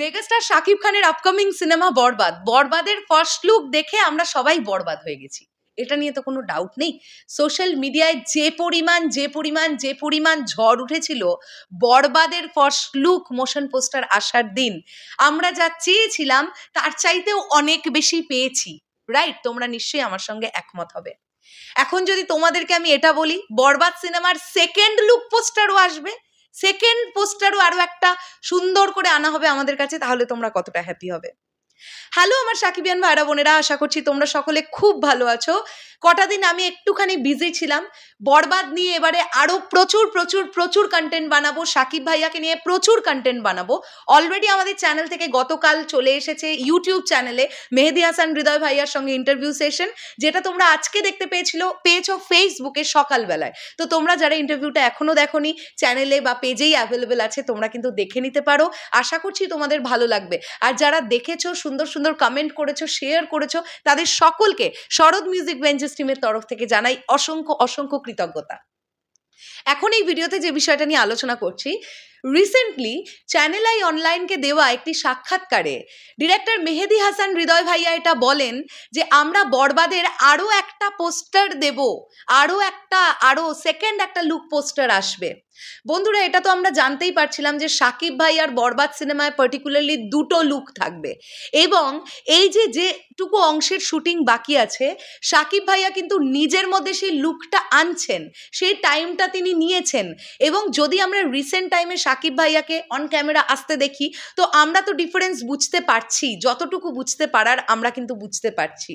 Megastar Shakib খানের upcoming cinema বরবাদ। বরবাদের first look দেখে আমরা সবাই বরবাদ হয়ে গেছি, এটা নিয়ে তো কোনো ডাউট নেই। সোশ্যাল মিডিয়ায় যে পরিমাণ ঝড় উঠেছিল বরবাদের ফার্স্ট লুক মোশন পোস্টার আসার দিন, আমরা যা চেয়েছিলাম তার চাইতেও অনেক বেশি পেয়েছি, রাইট? তোমরা নিশ্চয়ই আমার সঙ্গে একমত হবে। এখন যদি তোমাদেরকে আমি এটা বলি বরবাদ সিনেমার সেকেন্ড লুক পোস্টারও আসবে, সেকেন্ড পোস্টারও আরো একটা সুন্দর করে আনা হবে আমাদের কাছে, তাহলে তোমরা কতটা হ্যাপি হবে? হ্যালো আমার সাকিবিয়ান ভাইরা বোনেরা, আশা করছি তোমরা সকলে খুব ভালো আছো। কটা দিন আমি একটুখানি বিজি ছিলাম। বরবাদ নিয়ে এবারে আরো প্রচুর কন্টেন্ট বানাবো, সাকিব ভাইয়াকে নিয়ে প্রচুর কন্টেন্ট বানাবো। অলরেডি আমাদের চ্যানেল থেকে গতকাল চলে এসেছে ইউটিউব চ্যানেলে মেহেদী হাসান হৃদয় ভাইয়ার সঙ্গে ইন্টারভিউ সেশন, যেটা তোমরা আজকে দেখতে পেয়েছো ফেসবুকে সকালবেলায়। তো তোমরা যারা ইন্টারভিউটা এখনো দেখোনি, চ্যানেলে বা পেজেই অ্যাভেলেবেল আছে, তোমরা কিন্তু দেখে নিতে পারো। আশা করছি তোমাদের ভালো লাগবে। আর যারা দেখেছো, সুন্দর সুন্দর কমেন্ট করেছো, শেয়ার করেছো, তাদের সকলকে শরৎ মিউজিক বেঞ্চেস টিমের তরফ থেকে জানাই অসংখ্য কৃতজ্ঞতা। এখন এই ভিডিওতে যে বিষয়টা নিয়ে আলোচনা করছি, রিসেন্টলি চ্যানেল আই অনলাইনকে দেওয়া একটি সাক্ষাৎকারে ডিরেক্টর মেহেদী হাসান হৃদয় ভাইয়া এটা বলেন যে আমরা বরবাদের আরও একটা পোস্টার দেব, আরও সেকেন্ড একটা লুক পোস্টার আসবে। বন্ধুরা, এটা তো আমরা জানতেই পারছিলাম যে সাকিব ভাই আর বরবাদ সিনেমায় পার্টিকুলারলি দুটো লুক থাকবে, এবং এই যেটুকু অংশের শুটিং বাকি আছে সাকিব ভাইয়া কিন্তু নিজের মধ্যে সেই লুকটা আনছেন, সেই টাইমটা তিনি নিয়েছেন। এবং যদি আমরা রিসেন্ট টাইমে সাকিব ভাইয়াকে অন ক্যামেরা আসতে দেখি, তো আমরা তো ডিফারেন্স বুঝতে পারছি, যতটুকু বুঝতে পারার আমরা কিন্তু বুঝতে পারছি।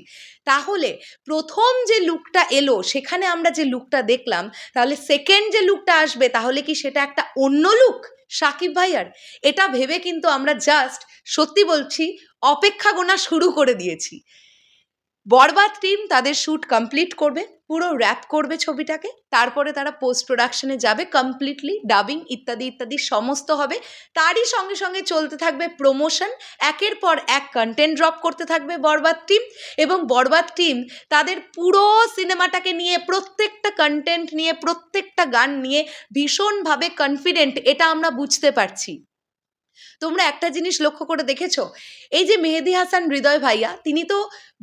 তাহলে প্রথম যে লুকটা এলো সেখানে আমরা যে লুকটা দেখলাম, তাহলে সেকেন্ড যে লুকটা আসবে তাহলে কি সেটা একটা অন্য লুক সাকিব ভাইয়ার? এটা ভেবে কিন্তু আমরা জাস্ট সত্যি বলছি অপেক্ষা গোনা শুরু করে দিয়েছি। বরবাদ টিম তাদের শ্যুট কমপ্লিট করবে, পুরো র্যাপ করবে ছবিটাকে, তারপরে তারা পোস্ট প্রোডাকশনে যাবে, কমপ্লিটলি ডাবিং ইত্যাদি সমস্ত হবে। তারই সঙ্গে সঙ্গে চলতে থাকবে প্রমোশন, একের পর এক কন্টেন্ট ড্রপ করতে থাকবে বরবাদ টিম। এবং বরবাদ টিম তাদের পুরো সিনেমাটাকে নিয়ে, প্রত্যেকটা কন্টেন্ট নিয়ে, প্রত্যেকটা গান নিয়ে ভীষণভাবে কনফিডেন্ট, এটা আমরা বুঝতে পারছি। তোমরা একটা জিনিস লক্ষ্য করে দেখেছো, এই যে মেহেদী হাসান হৃদয় ভাইয়া, তিনি তো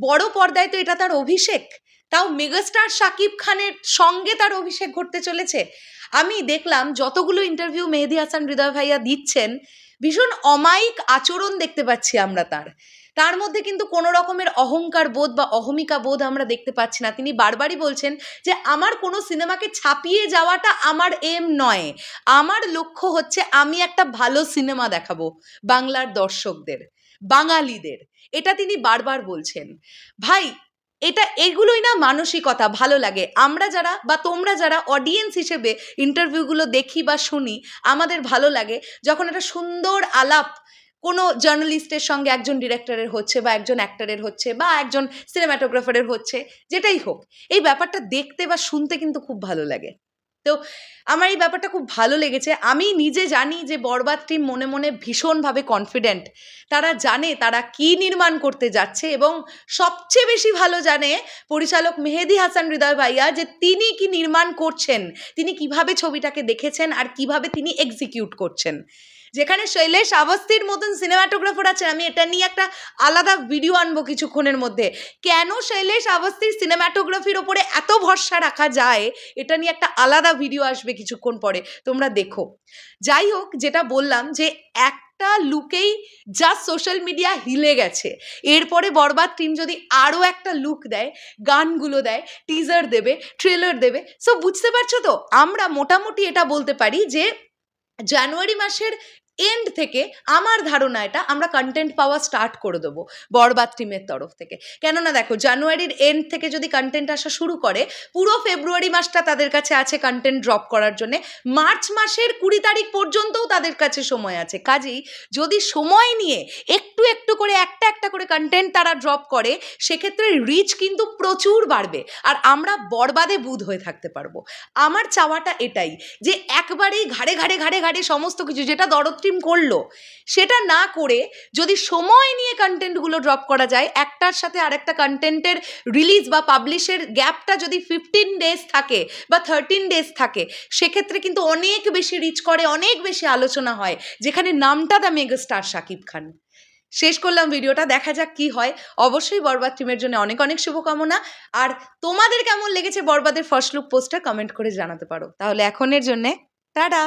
বড় পর্দায়, তো এটা তার অভিষেক, তাও মেগাস্টার শাকিব খানের সঙ্গে তার অভিষেক ঘটতে চলেছে। আমি দেখলাম যতগুলো ইন্টারভিউ মেহেদী হাসান হৃদয় ভাইয়া দিচ্ছেন, ভীষণ অমায়িক আচরণ দেখতে পাচ্ছি আমরা তার মধ্যে কিন্তু কোনো রকমের অহংকার বোধ বা অহমিকা বোধ আমরা দেখতে পাচ্ছি না। তিনি বারবারই বলছেন যে আমার কোনো সিনেমাকে ছাপিয়ে যাওয়াটা আমার এম নয়, আমার লক্ষ্য হচ্ছে আমি একটা ভালো সিনেমা দেখাবো বাংলার দর্শকদের, বাঙালিদের, এটা তিনি বারবার বলছেন। ভাই, এগুলোই না মানসিকতা, ভালো লাগে। আমরা যারা বা তোমরা যারা অডিয়েন্স হিসেবে ইন্টারভিউগুলো দেখি বা শুনি, আমাদের ভালো লাগে যখন একটা সুন্দর আলাপ কোনো জার্নালিস্টের সঙ্গে একজন ডিরেক্টরের হচ্ছে, বা একজন অ্যাক্টরের হচ্ছে, বা একজন সিনেমাটোগ্রাফারের হচ্ছে, যেটাই হোক, এই ব্যাপারটা দেখতে বা শুনতে কিন্তু খুব ভালো লাগে। তো আমার এই ব্যাপারটা খুব ভালো লেগেছে। আমি নিজে জানি যে বরবাদ টিম মনে মনে ভীষণভাবে কনফিডেন্ট, তারা জানে তারা কি নির্মাণ করতে যাচ্ছে, এবং সবচেয়ে বেশি ভালো জানে পরিচালক মেহেদী হাসান হৃদয় ভাইয়া যে তিনি কি নির্মাণ করছেন, তিনি কিভাবে ছবিটাকে দেখেছেন আর কিভাবে তিনি এক্সিকিউট করছেন। যেখানে শৈলেশ আবস্তির মতন সিনেমাটোগ্রাফার আছেন, আমি এটা নিয়ে একটা আলাদা ভিডিও আনবো কিছুক্ষণের মধ্যে, কেন শৈলেশ আবস্তির সিনেমাটোগ্রাফির ওপরে এত ভরসা রাখা যায়, এটা নিয়ে একটা আলাদা ভিডিও আসবে কিছুক্ষণ পরে, তোমরা দেখো। যাই হোক, যেটা বললাম যে একটা লুকেই জাস্ট সোশ্যাল মিডিয়া হিলে গেছে। এরপরে বরবাদ টিম যদি আরও একটা লুক দেয়, গানগুলো দেয়, টিজার দেবে, ট্রেলার দেবে, সো বুঝতে পারছো তো, আমরা মোটামুটি এটা বলতে পারি যে জানুয়ারি মাসের এন্ড থেকে আমার ধারণা এটা আমরা কন্টেন্ট পাওয়া স্টার্ট করে দেবো বরবাদ টিমের তরফ থেকে। কেননা দেখো, জানুয়ারির এন্ড থেকে যদি কন্টেন্ট আসা শুরু করে, পুরো ফেব্রুয়ারি মাসটা তাদের কাছে আছে কন্টেন্ট ড্রপ করার জন্যে, মার্চ মাসের 20 তারিখ পর্যন্তও তাদের কাছে সময় আছে। কাজেই যদি সময় নিয়ে একটু করে একটা করে কন্টেন্ট তারা ড্রপ করে, সেক্ষেত্রে রিচ কিন্তু প্রচুর বাড়বে, আর আমরা বরবাদে বুঁদ হয়ে থাকতে পারবো। আমার চাওয়াটা এটাই যে একবারেই ঘাড়ে সমস্ত কিছু, যেটা দরদটি স্ট্রিম করলো, সেটা না করে যদি সময় নিয়ে কন্টেন্টগুলো ড্রপ করা যায়, একটার সাথে আরেকটা কন্টেন্টের রিলিজ বা পাবলিশের গ্যাপটা যদি 15 ডেজ থাকে বা 13 ডেজ থাকে, সেক্ষেত্রে কিন্তু অনেক বেশি রিচ করে, অনেক বেশি আলোচনা হয়, যেখানে নামটা দ্য মেগাস্টার শাকিব খান। শেষ করলাম ভিডিওটা, দেখা যাক কি হয়। অবশ্যই বরবাদ টিমের জন্য অনেক অনেক শুভকামনা। আর তোমাদের কেমন লেগেছে বরবাদের ফার্স্ট লুক পোস্টার কমেন্ট করে জানাতে পারো। তাহলে এখনের জন্যে টাটা।